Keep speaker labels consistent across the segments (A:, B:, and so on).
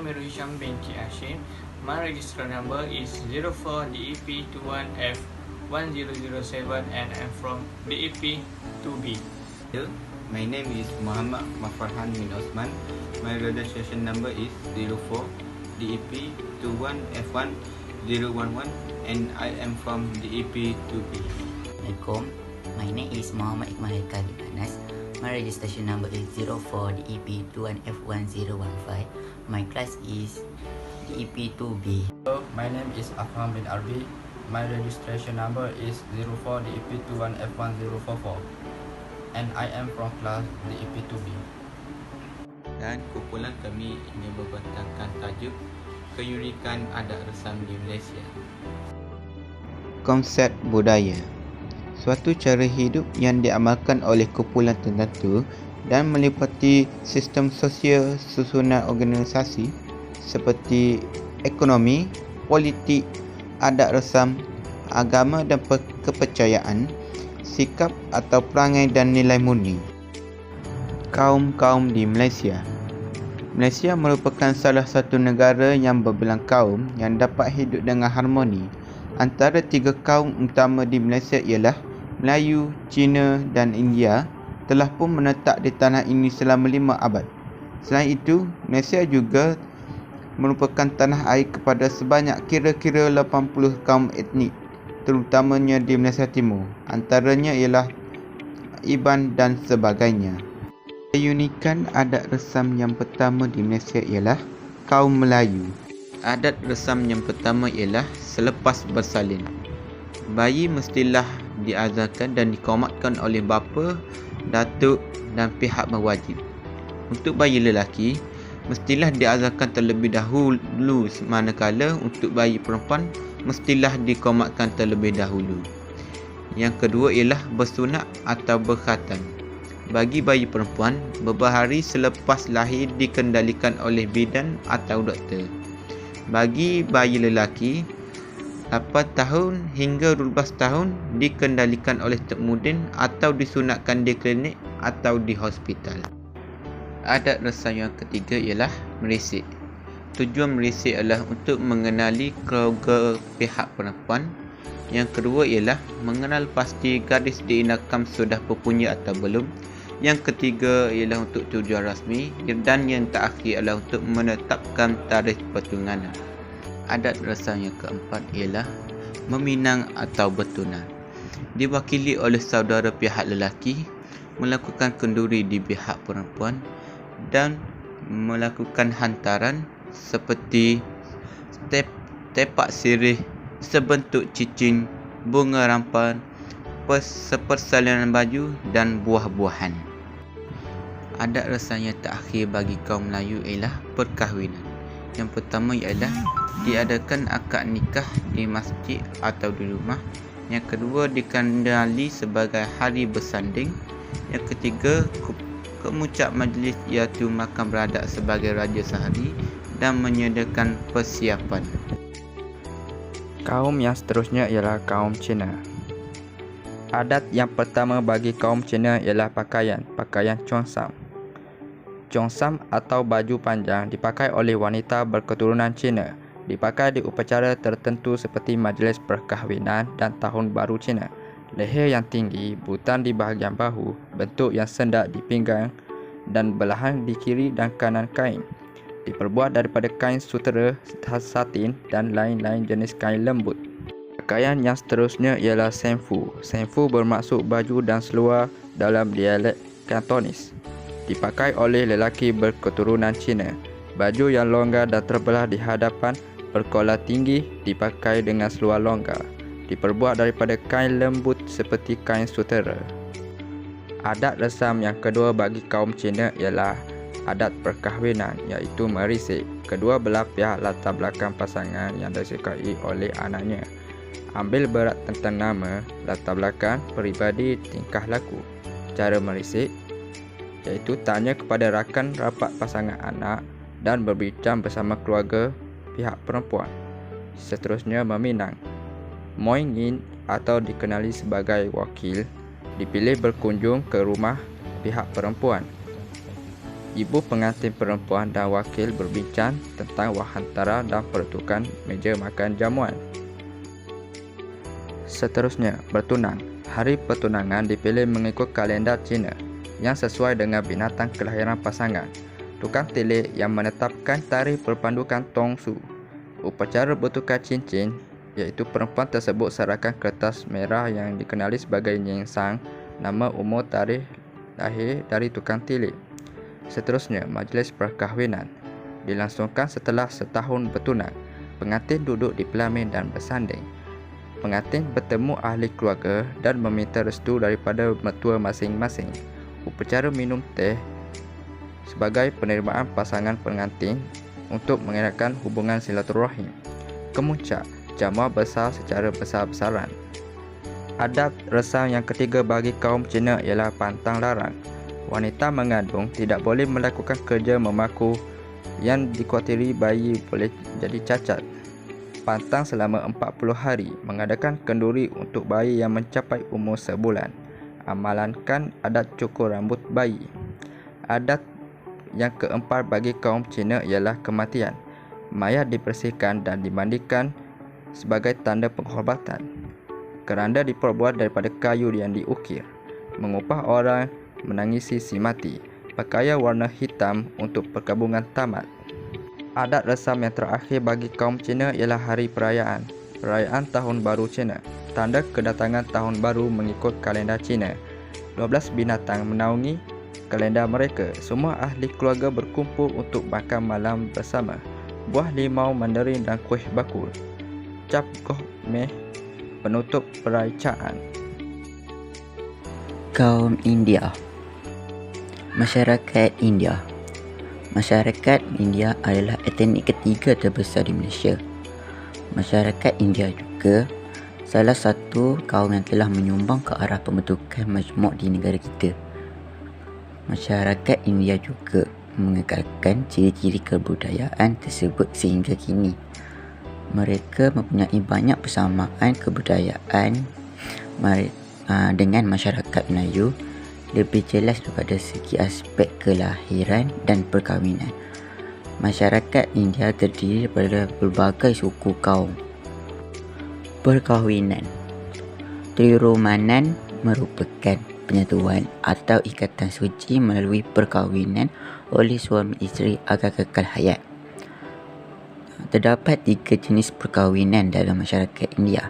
A: Amirul Hisham binti Hashim. My register number is 04DEP21F1007 and I'm from DEP2B.
B: My name is Muhammad Mafarhan bin Osman. My registration number is 04 DEP 21F1011 and I am from DEP2B.
C: Assalamualaikum. My name is Muhammad Iqmal Haikal bin Anas. My registration number is 04 DEP 21F1015. My class is DEP2B.
D: Hello, my name is Afham bin Arbi. My registration number is 04 DEP 21F1044 and I am from class DEP2B.
B: Dan kumpulan kami ingin membentangkan tajuk keunikan adat resam di Malaysia. Konsep budaya, suatu cara hidup yang diamalkan oleh kumpulan tertentu dan meliputi sistem sosial susunan organisasi seperti ekonomi, politik, adat resam, agama dan kepercayaan, sikap atau perangai dan nilai murni. Kaum-kaum di Malaysia. Malaysia merupakan salah satu negara yang berbelang kaum yang dapat hidup dengan harmoni. Antara tiga kaum utama di Malaysia ialah Melayu, Cina dan India telah pun menetap di tanah ini selama 5 abad. Selain itu, Malaysia juga merupakan tanah air kepada sebanyak kira-kira 80 kaum etnik, terutamanya di Malaysia Timur. Antaranya ialah Iban dan sebagainya. Keunikan adat resam yang pertama di Malaysia ialah kaum Melayu. Adat resam yang pertama ialah selepas bersalin. Bayi mestilah diazarkan dan dikomatkan oleh bapa, datuk dan pihak berwajib. Untuk bayi lelaki, mestilah diazarkan terlebih dahulu, manakala untuk bayi perempuan mestilah dikomatkan terlebih dahulu. Yang kedua ialah bersunat atau berkhatan. Bagi bayi perempuan, beberapa hari selepas lahir dikendalikan oleh bidan atau doktor. Bagi bayi lelaki, 8 tahun hingga 12 tahun dikendalikan oleh Tok Mudin atau disunatkan di klinik atau di hospital. Adat resam yang ketiga ialah merisik. Tujuan merisik adalah untuk mengenali keluarga pihak perempuan. Yang kedua ialah mengenal pasti gadis diinakam sudah berpunya atau belum. Yang ketiga ialah untuk tujuan rasmi dan yang terakhir adalah untuk menetapkan tarikh pertunangan. Adat resam yang keempat ialah meminang atau bertunang. Diwakili oleh saudara pihak lelaki melakukan kenduri di pihak perempuan dan melakukan hantaran seperti tepak sirih sebentuk cincin, bunga rampan, sepersalinan baju dan buah-buahan. Adat resam yang terakhir bagi kaum Melayu ialah perkahwinan. Yang pertama ialah diadakan akad nikah di masjid atau di rumah. Yang kedua dikenali sebagai hari bersanding. Yang ketiga kemuncak majlis iaitu makan beradak sebagai raja sehari dan menyediakan persiapan.
D: Kaum yang seterusnya ialah kaum Cina. Adat yang pertama bagi kaum Cina ialah pakaian Cheongsam. Cheongsam atau baju panjang dipakai oleh wanita berketurunan Cina. Dipakai di upacara tertentu seperti majlis perkahwinan dan tahun baru Cina. Leher yang tinggi, butan di bahagian bahu, bentuk yang sendak di pinggang dan belahan di kiri dan kanan kain. Diperbuat daripada kain sutera, satin dan lain-lain jenis kain lembut. Pakaian yang seterusnya ialah senfu. Senfu bermaksud baju dan seluar dalam dialek Kantonis. Dipakai oleh lelaki berketurunan Cina. Baju yang longgar dan terbelah di hadapan berkolar tinggi dipakai dengan seluar longgar. Diperbuat daripada kain lembut seperti kain sutera. Adat resam yang kedua bagi kaum Cina ialah adat perkahwinan iaitu merisik. Kedua belah pihak latar belakang pasangan yang disukai oleh anaknya. Ambil berat tentang nama, latar belakang, peribadi, tingkah laku. Cara merisik iaitu tanya kepada rakan rapat pasangan anak dan berbincang bersama keluarga pihak perempuan. Seterusnya meminang. Moingin atau dikenali sebagai wakil dipilih berkunjung ke rumah pihak perempuan. Ibu pengantin perempuan dan wakil berbincang tentang wahantara dan peruntukan meja makan jamuan. Seterusnya, bertunang. Hari pertunangan dipilih mengikut kalender Cina yang sesuai dengan binatang kelahiran pasangan. Tukang tilik yang menetapkan tarikh berpandukan Tong Su. Upacara bertukar cincin, iaitu perempuan tersebut serahkan kertas merah yang dikenali sebagai nyengsang, nama, umur, tarikh lahir dari tukang tilik. Seterusnya, majlis perkahwinan dilangsungkan setelah setahun bertunang. Pengantin duduk di pelamin dan bersanding. Pengantin bertemu ahli keluarga dan meminta restu daripada mertua masing-masing. Upacara minum teh sebagai penerimaan pasangan pengantin untuk mengeratkan hubungan silaturahim. Kemuncak, jamuan besar secara besar-besaran. Adat resam yang ketiga bagi kaum Cina ialah pantang larang. Wanita mengandung tidak boleh melakukan kerja memaku yang dikhawatiri bayi boleh jadi cacat. Pantang selama 40 hari, mengadakan kenduri untuk bayi yang mencapai umur sebulan. Amalankan adat cukur rambut bayi. Adat yang keempat bagi kaum Cina ialah kematian. Mayat dibersihkan dan dimandikan sebagai tanda penghormatan. Keranda diperbuat daripada kayu yang diukir. Mengupah orang menangisi si mati. Pakaian warna hitam untuk perkabungan tamat. Adat resam yang terakhir bagi kaum Cina ialah hari perayaan. Perayaan Tahun Baru Cina. Tanda kedatangan Tahun Baru mengikut kalender Cina. 12 binatang menaungi kalender mereka. Semua ahli keluarga berkumpul untuk makan malam bersama. Buah limau, mandarin dan kuih bakul. Cap goh meh penutup perayaan.
C: Kaum India. Masyarakat India. Masyarakat India adalah etnik ketiga terbesar di Malaysia. Masyarakat India juga salah satu kaum yang telah menyumbang ke arah pembentukan majmuk di negara kita. Masyarakat India juga mengekalkan ciri-ciri kebudayaan tersebut sehingga kini. Mereka mempunyai banyak persamaan kebudayaan dengan masyarakat Melayu, lebih jelas daripada segi aspek kelahiran dan perkahwinan. Masyarakat India terdiri daripada berbagai suku kaum. Perkahwinan. Triromanan merupakan penyatuan atau ikatan suci melalui perkahwinan oleh suami isteri agar kekal hayat. Terdapat 3 jenis perkahwinan dalam masyarakat India,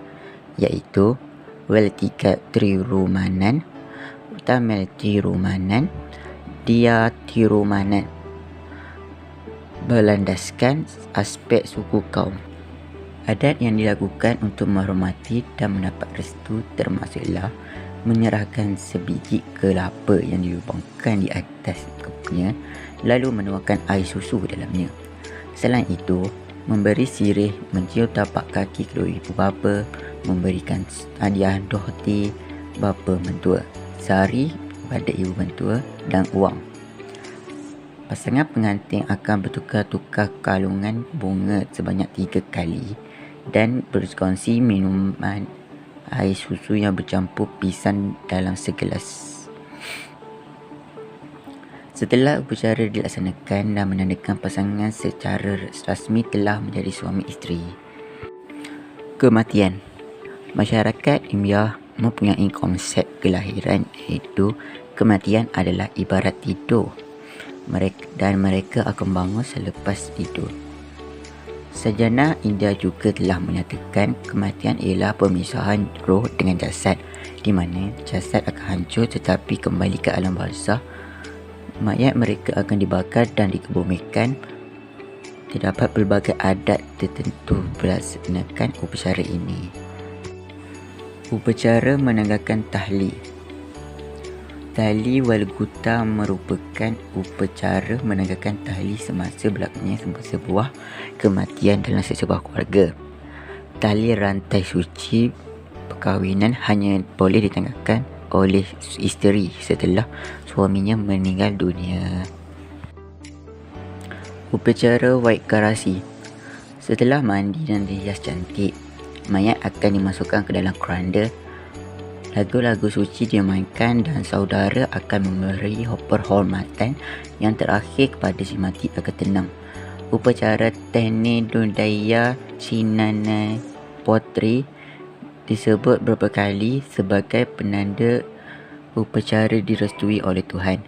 C: iaitu Valtika Triromanan, Tamil Triromanan, Dia Triromanan. Berlandaskan aspek suku kaum. Adat yang dilakukan untuk menghormati dan mendapat restu termasuklah menyerahkan sebiji kelapa yang dilubangkan di atas kepalanya, lalu menuangkan air susu dalamnya. Selain itu, memberi sirih, mencium tapak kaki kedua ibu bapa, memberikan hadiah dohti bapa mentua, sari pada ibu mentua dan wang. Pasangan pengantin akan bertukar-tukar kalungan bunga sebanyak 3 kali dan berkongsi minuman air susu yang bercampur pisang dalam segelas. Setelah upacara dilaksanakan dan menandakan pasangan secara rasmi telah menjadi suami isteri. Kematian. Masyarakat India mempunyai konsep kelahiran, iaitu kematian adalah ibarat tidur. Mereka akan bangun selepas tidur. Sejarah India juga telah menyatakan kematian ialah pemisahan roh dengan jasad, di mana jasad akan hancur tetapi kembali ke alam barzakh. Mayat mereka akan dibakar dan dikebumikan. Terdapat pelbagai adat tertentu melaksanakan upacara ini. Upacara menanggalkan tahli. Tahli wal guta merupakan upacara menanggalkan tahli semasa berlakunya sebuah kematian dalam sebuah keluarga. Tali rantai suci perkahwinan hanya boleh ditanggalkan oleh isteri setelah suaminya meninggal dunia. Upacara White Karasi. Setelah mandi dan dihias cantik, mayat akan dimasukkan ke dalam keranda Lagu-lagu suci dimainkan dan saudara akan memberi penghormatan yang terakhir kepada si mati agar tenang. Upacara Tene Dundaya Cinana Potri disebut beberapa kali sebagai penanda upacara direstui oleh Tuhan.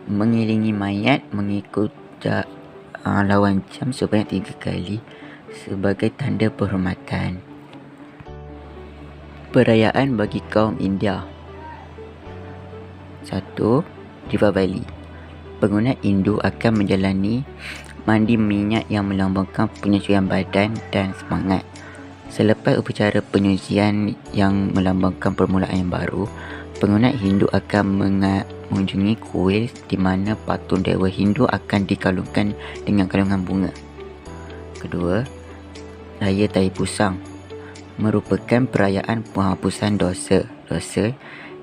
C: Mengiringi mayat mengikut lawan jam sebanyak 3 kali sebagai tanda penghormatan. Perayaan bagi kaum India. 1. Deepavali. Pengguna Hindu akan menjalani mandi minyak yang melambangkan penyucian badan dan semangat. Selepas upacara penyucian yang melambangkan permulaan yang baru, pengguna Hindu akan mengunjungi kuil di mana patung dewa Hindu akan dikalungkan dengan kalungan bunga. Kedua, Raya Taipusang merupakan perayaan penghapusan dosa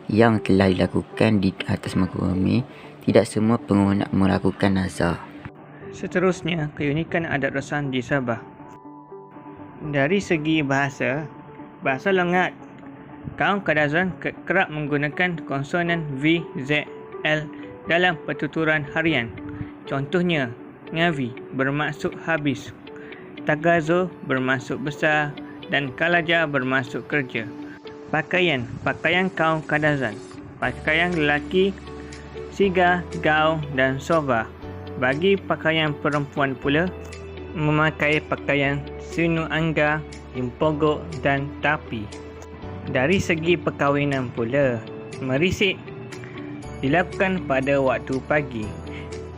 C: yang telah dilakukan di atas muka bumi. Tidak semua pengguna melakukan nazar.
A: Seterusnya, keunikan adat rasan di Sabah. Dari segi bahasa Lengat, kaum Kadazan kerap menggunakan konsonan V, Z, L dalam pertuturan harian. Contohnya, Ngavi bermaksud habis, Tagazo bermaksud besar dan Kalaja bermaksud kerja. Pakaian kaum Kadazan. Pakaian lelaki, Siga, Gaun dan Soba. Bagi pakaian perempuan pula, memakai pakaian Sinu Angga, Impogok dan Tapi. Dari segi perkahwinan pula, merisik dilakukan pada waktu pagi.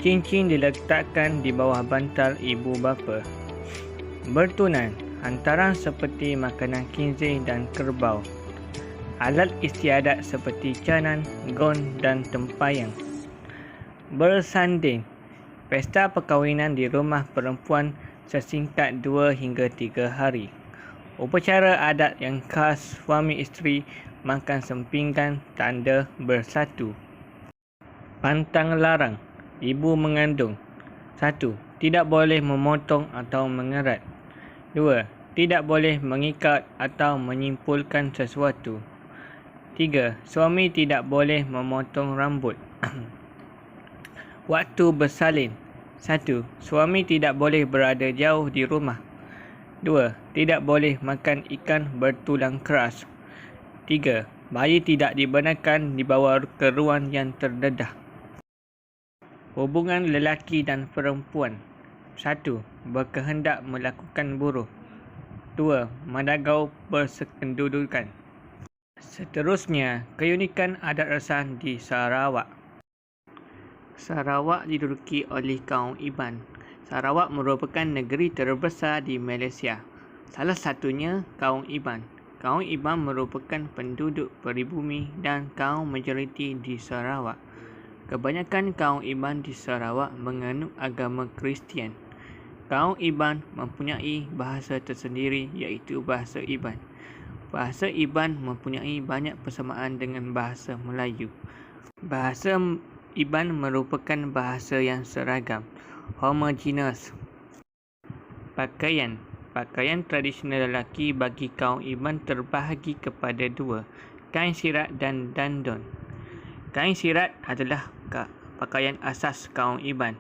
A: Cincin diletakkan di bawah bantal ibu bapa. Bertunan hantaran seperti makanan kinzih dan kerbau. Alat istiadat seperti canan, gon dan tempayang. Bersanding. Pesta perkahwinan di rumah perempuan sesingkat 2 hingga 3 hari. Upacara adat yang khas suami isteri makan sempinggan tanda bersatu. Pantang larang ibu mengandung. 1. Tidak boleh memotong atau mengerat. 2. Tidak boleh mengikat atau menyimpulkan sesuatu. 3. Suami tidak boleh memotong rambut. Waktu bersalin. 1. Suami tidak boleh berada jauh di rumah. 2. Tidak boleh makan ikan bertulang keras. 3. Bayi tidak dibenarkan dibawa ke ruang yang terdedah. Hubungan lelaki dan perempuan. 1. Berkehendak melakukan buruh. 2. Madagau bersekendudukan. Seterusnya, keunikan adat rasan di Sarawak. Sarawak diduduki oleh kaum Iban. Sarawak merupakan negeri terbesar di Malaysia. Salah satunya kaum Iban. Kaum Iban merupakan penduduk peribumi dan kaum majoriti di Sarawak. Kebanyakan kaum Iban di Sarawak menganut agama Kristian. Kaum Iban mempunyai bahasa tersendiri iaitu bahasa Iban. Bahasa Iban mempunyai banyak persamaan dengan bahasa Melayu. Bahasa Iban merupakan bahasa yang seragam, homogeneous. Pakaian tradisional lelaki bagi kaum Iban terbahagi kepada 2, kain sirat dan dandon. Kain sirat adalah pakaian asas kaum Iban.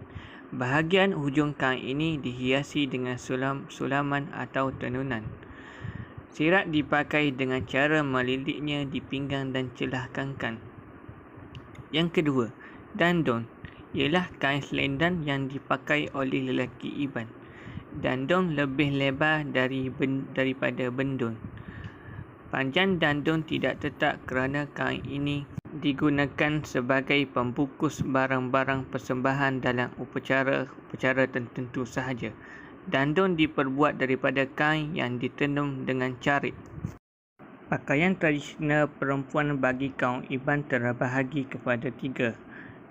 A: Bahagian hujung kain ini dihiasi dengan sulaman atau tenunan. Sirat dipakai dengan cara melilitnya di pinggang dan celah kangkang. Yang kedua, dandon ialah kain selendang yang dipakai oleh lelaki Iban. Dandon lebih lebar daripada bendun. Panjang dandon tidak tetap kerana kain ini digunakan sebagai pembungkus barang-barang persembahan dalam upacara tertentu sahaja. Dandon diperbuat daripada kain yang ditenun dengan carit. Pakaian tradisional perempuan bagi kaum Iban terbahagi kepada 3,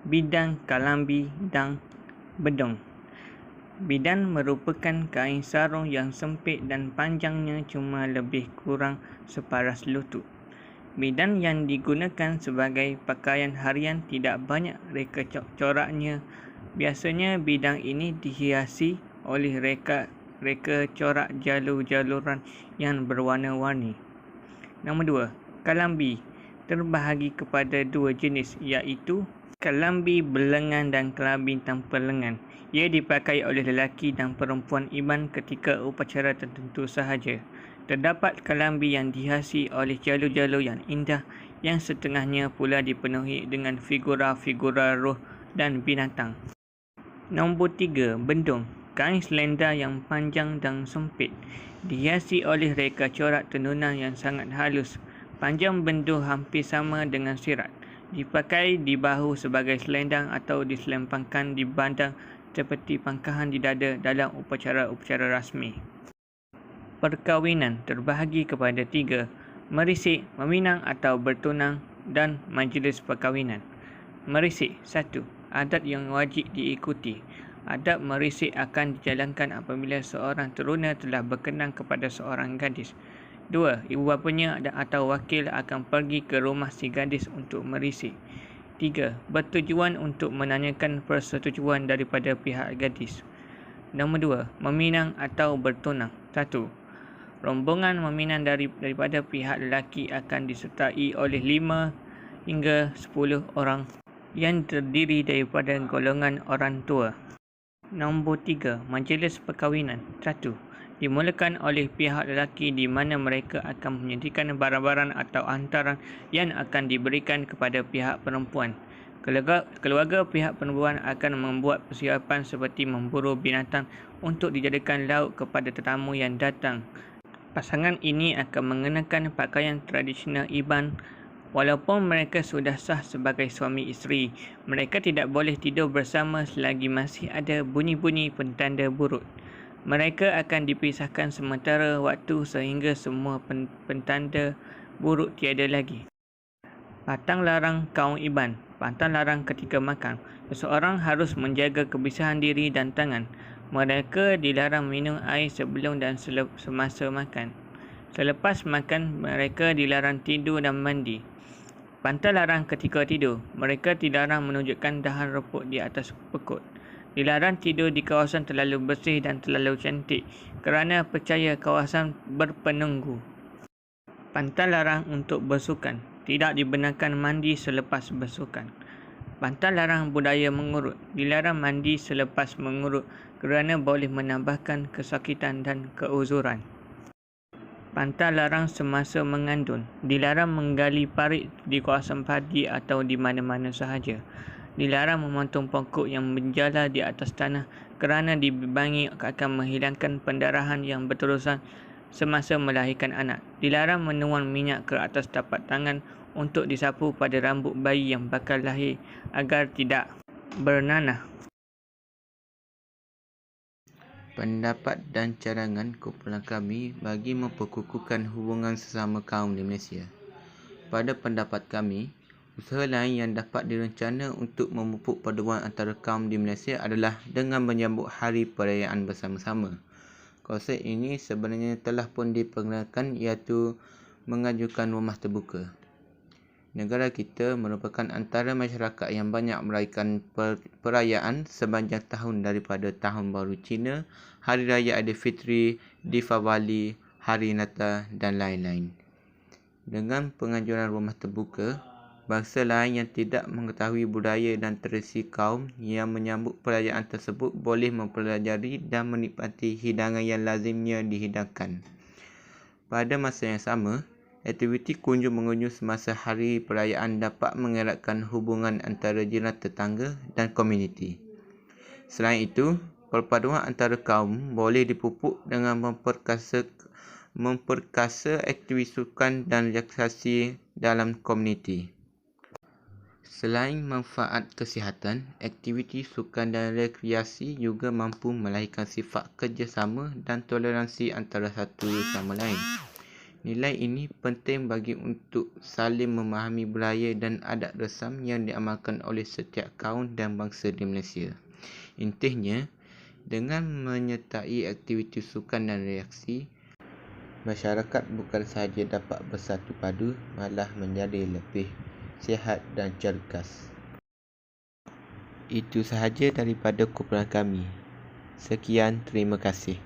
A: bidang, kalambi dan bedong. Bidan merupakan kain sarung yang sempit dan panjangnya cuma lebih kurang separas lutut. Bidan yang digunakan sebagai pakaian harian tidak banyak reka coraknya. Biasanya bidang ini dihiasi oleh reka corak jalur-jaluran yang berwarna-warni. Nombor 2, kalambi. terbahagi kepada dua jenis, iaitu kelambi berlengan dan kelambi tanpa lengan. Ia dipakai oleh lelaki dan perempuan Iban ketika upacara tertentu sahaja. Terdapat kelambi yang dihiasi oleh jalur-jalur yang indah, yang setengahnya pula dipenuhi dengan figura-figura roh dan binatang. Nombor 3. Bendung. Kain selendar yang panjang dan sempit, dihiasi oleh reka corak tenunan yang sangat halus. Panjang bendung hampir sama dengan sirat. Dipakai di bahu sebagai selendang atau diselempangkan di bandang seperti pangkahan di dada dalam upacara-upacara rasmi. Perkahwinan terbahagi kepada 3. Merisik, meminang atau bertunang dan majlis perkahwinan. Merisik. 1. Adat yang wajib diikuti. Adat merisik akan dijalankan apabila seorang teruna telah berkenan kepada seorang gadis. 2. Ibu bapanya atau wakil akan pergi ke rumah si gadis untuk merisik. 3. Bertujuan untuk menanyakan persetujuan daripada pihak gadis. Nombor 2. Meminang atau bertunang. 1. Rombongan meminang daripada pihak lelaki akan disertai oleh 5 hingga 10 orang yang terdiri daripada golongan orang tua. Nombor 3. Majlis perkahwinan. 1. Dimulakan oleh pihak lelaki di mana mereka akan menyediakan barang-barang atau hantaran yang akan diberikan kepada pihak perempuan. Keluarga pihak perempuan akan membuat persiapan seperti memburu binatang untuk dijadikan lauk kepada tetamu yang datang. Pasangan ini akan mengenakan pakaian tradisional Iban. Walaupun mereka sudah sah sebagai suami isteri, mereka tidak boleh tidur bersama selagi masih ada bunyi-bunyi pentanda buruk. Mereka akan dipisahkan sementara waktu sehingga semua pentanda buruk tiada lagi. Pantang larang kaum Iban. Pantang larang ketika makan. Seseorang harus menjaga kebersihan diri dan tangan. Mereka dilarang minum air sebelum dan semasa makan. Selepas makan, mereka dilarang tidur dan mandi. Pantang larang ketika tidur. Mereka dilarang menunjukkan dahan reput di atas pekut. Dilarang tidur di kawasan terlalu bersih dan terlalu cantik kerana percaya kawasan berpenunggu. Pantang larang untuk bersukan. Tidak dibenarkan mandi selepas bersukan. Pantang larang budaya mengurut. Dilarang mandi selepas mengurut kerana boleh menambahkan kesakitan dan keuzuran. Pantang larang semasa mengandung. Dilarang menggali parit di kawasan padi atau di mana-mana sahaja. Dilarang memotong pokok yang menjala di atas tanah kerana dibimbang akan menghilangkan pendarahan yang berterusan semasa melahirkan anak. Dilarang menuang minyak ke atas tapak tangan untuk disapu pada rambut bayi yang bakal lahir agar tidak bernanah.
B: Pendapat dan cadangan kumpulan kami bagi memperkukuhkan hubungan sesama kaum di Malaysia. Pada pendapat kami, usaha lain yang dapat direncana untuk memupuk paduan antara kaum di Malaysia adalah dengan menyambut hari perayaan bersama-sama. Konsep ini sebenarnya telah pun diperkenalkan, iaitu mengajukan rumah terbuka. Negara kita merupakan antara masyarakat yang banyak meraihkan perayaan sepanjang tahun daripada Tahun Baru Cina, Hari Raya Aidilfitri, Deepavali, Hari Natal dan lain-lain. Dengan penganjuran rumah terbuka, bangsa lain yang tidak mengetahui budaya dan tradisi kaum yang menyambut perayaan tersebut boleh mempelajari dan menikmati hidangan yang lazimnya dihidangkan. Pada masa yang sama, aktiviti kunjung-mengunjung semasa hari perayaan dapat mengeratkan hubungan antara jiran tetangga dan komuniti. Selain itu, perpaduan antara kaum boleh dipupuk dengan memperkasa aktiviti sukan dan rekreasi dalam komuniti. Selain manfaat kesihatan, aktiviti sukan dan rekreasi juga mampu melahirkan sifat kerjasama dan toleransi antara satu sama lain. Nilai ini penting bagi untuk saling memahami budaya dan adat resam yang diamalkan oleh setiap kaum dan bangsa di Malaysia. Intinya, dengan menyertai aktiviti sukan dan rekreasi, masyarakat bukan sahaja dapat bersatu padu, malah menjadi lebih sihat dan cergas. Itu sahaja daripada kumpulan kami. Sekian, terima kasih.